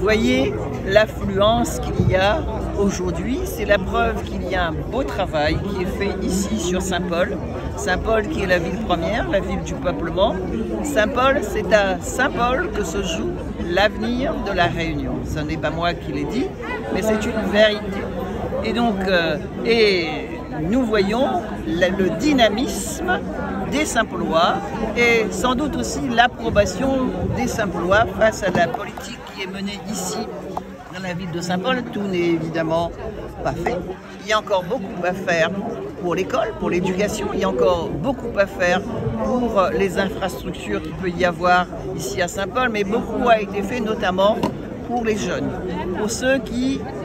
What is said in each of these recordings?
Voyez l'affluence qu'il y a aujourd'hui, c'est la preuve qu'il y a un beau travail qui est fait ici sur Saint-Paul. Saint-Paul qui est la ville première, la ville du peuplement. Saint-Paul, c'est à Saint-Paul que se joue l'avenir de la Réunion. Ce n'est pas moi qui l'ai dit, mais c'est une vérité. Et donc, nous voyons le dynamisme des Saint-Paulois et sans doute aussi l'approbation des Saint-Paulois face à la politique qui est menée ici dans la ville de Saint-Paul. Tout n'est évidemment pas fait. Il y a encore beaucoup à faire pour l'école, pour l'éducation. Il y a encore beaucoup à faire pour les infrastructures qu'il peut y avoir ici à Saint-Paul, mais beaucoup a été fait notamment pour les jeunes, pour ceux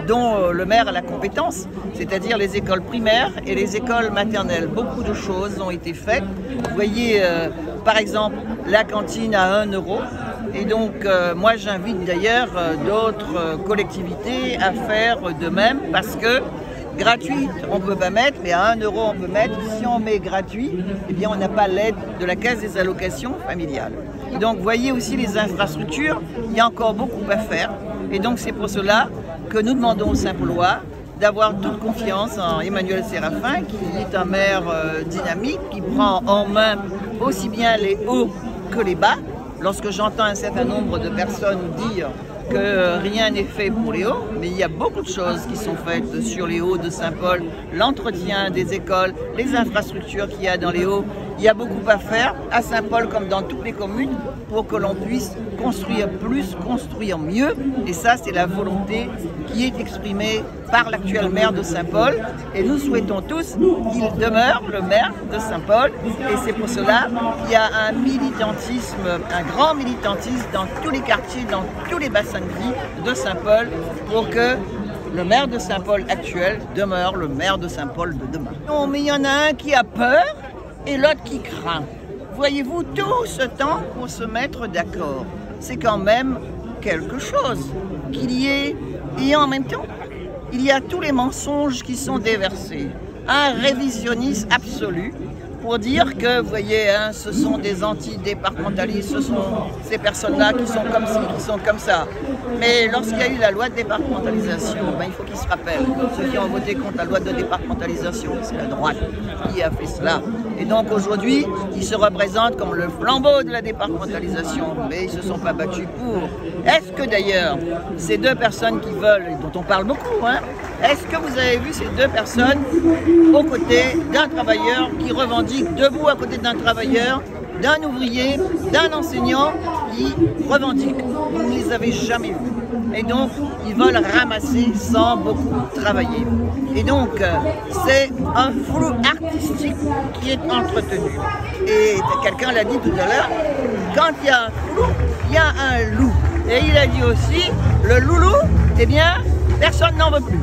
dont le maire a la compétence, c'est-à-dire les écoles primaires et les écoles maternelles. Beaucoup de choses ont été faites. Vous voyez, par exemple, la cantine à 1 €. Et donc, moi, j'invite d'ailleurs d'autres collectivités à faire de même parce que gratuit, on ne peut pas mettre, mais à 1 € on peut mettre. Si on met gratuit, eh bien, on n'a pas l'aide de la Caisse des allocations familiales. Et donc, voyez aussi les infrastructures, il y a encore beaucoup à faire. Et donc, c'est pour cela que nous demandons aux Saint-Paulois d'avoir toute confiance en Emmanuel Séraphin, qui est un maire dynamique, qui prend en main aussi bien les hauts que les bas. Lorsque j'entends un certain nombre de personnes dire que rien n'est fait pour les hauts, mais il y a beaucoup de choses qui sont faites sur les hauts de Saint-Paul, l'entretien des écoles, les infrastructures qu'il y a dans les hauts. Il y a beaucoup à faire à Saint-Paul comme dans toutes les communes pour que l'on puisse construire plus, construire mieux. Et ça, c'est la volonté qui est exprimée par l'actuel maire de Saint-Paul. Et nous souhaitons tous qu'il demeure le maire de Saint-Paul. Et c'est pour cela qu'il y a un militantisme, un grand militantisme dans tous les quartiers, dans tous les bassins de vie de Saint-Paul pour que le maire de Saint-Paul actuel demeure le maire de Saint-Paul de demain. Non, mais il y en a un qui a peur et l'autre qui craint. Voyez-vous, tout ce temps pour se mettre d'accord, c'est quand même quelque chose qu'il y ait, et en même temps, il y a tous les mensonges qui sont déversés. Un révisionnisme absolu pour dire que, vous voyez, hein, ce sont des antidépartementalistes, ce sont ces personnes-là qui sont comme ci, qui sont comme ça. Mais lorsqu'il y a eu la loi de départementalisation, ben, il faut qu'ils se rappellent. Ceux qui ont voté contre la loi de départementalisation, c'est la droite qui a fait cela. Et donc aujourd'hui, ils se représentent comme le flambeau de la départementalisation, mais ils ne se sont pas battus pour. Est-ce que d'ailleurs, ces deux personnes qui veulent, et dont on parle beaucoup, hein, est-ce que vous avez vu ces deux personnes aux côtés d'un travailleur qui revendique, debout à côté d'un travailleur, d'un ouvrier, d'un enseignant qui revendique? Vous ne les avez jamais vus. Et donc, ils veulent ramasser sans beaucoup travailler. Et donc, c'est un flou artistique qui est entretenu. Et quelqu'un l'a dit tout à l'heure, quand il y a un flou, il y a un loup. Et il a dit aussi, le loulou, eh bien, personne n'en veut plus.